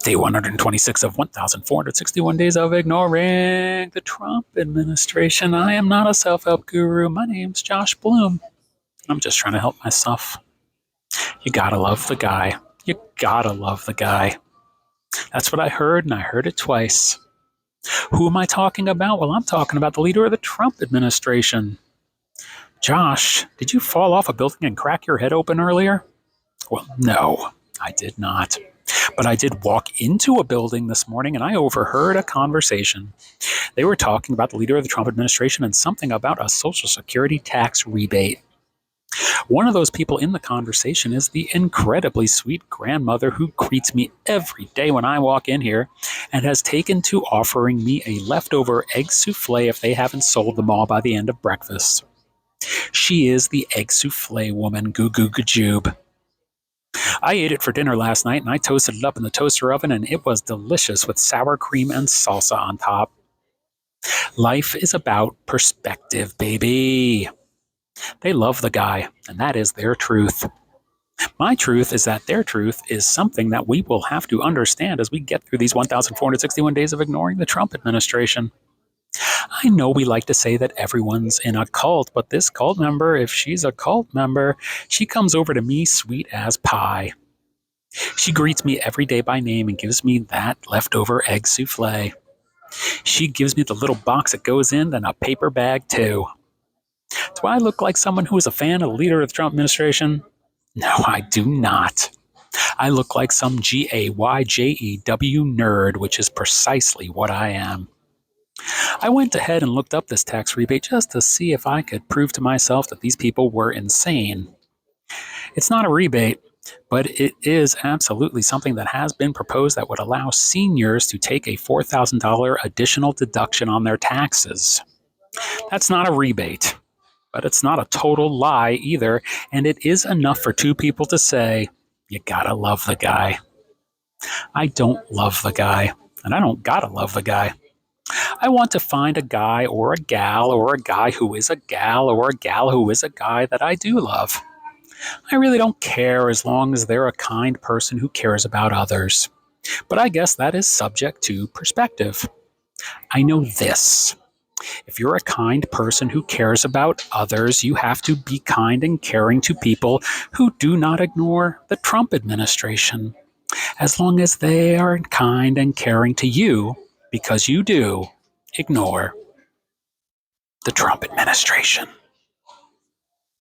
Day 126 of 1,461 days of ignoring the Trump administration. I am not a self-help guru. My name's Josh Bloom. I'm just trying to help myself. You gotta love the guy. You gotta love the guy. That's what I heard, and I heard it twice. Who am I talking about? Well, I'm talking about the leader of the Trump administration. Josh, did you fall off a building and crack your head open earlier? Well, no, I did not. But I did walk into a building this morning and I overheard a conversation. They were talking about the leader of the Trump administration and something about a Social Security tax rebate. One of those people in the conversation is the incredibly sweet grandmother who greets me every day when I walk in here and has taken to offering me a leftover egg souffle if they haven't sold them all by the end of breakfast. She is the egg souffle woman, goo goo gajoob. I ate it for dinner last night and I toasted it up in the toaster oven and it was delicious with sour cream and salsa on top. Life is about perspective, baby. They love the guy, and that is their truth. My truth is that their truth is something that we will have to understand as we get through these 1,461 days of ignoring the Trump administration. I know we like to say that everyone's in a cult, but this cult member, if she's a cult member, she comes over to me sweet as pie. She greets me every day by name and gives me that leftover egg souffle. She gives me the little box that goes in and a paper bag too. Do I look like someone who is a fan of the leader of the Trump administration? No, I do not. I look like some GAYJEW nerd, which is precisely what I am. I went ahead and looked up this tax rebate just to see if I could prove to myself that these people were insane. It's not a rebate, but it is absolutely something that has been proposed that would allow seniors to take a $4,000 additional deduction on their taxes. That's not a rebate, but it's not a total lie either, and it is enough for two people to say, you gotta love the guy. I don't love the guy, and I don't gotta love the guy. I want to find a guy or a gal or a guy who is a gal or a gal who is a guy that I do love. I really don't care as long as they're a kind person who cares about others. But I guess that is subject to perspective. I know this. If you're a kind person who cares about others, you have to be kind and caring to people who do not ignore the Trump administration. As long as they are kind and caring to you, because you do ignore the Trump administration.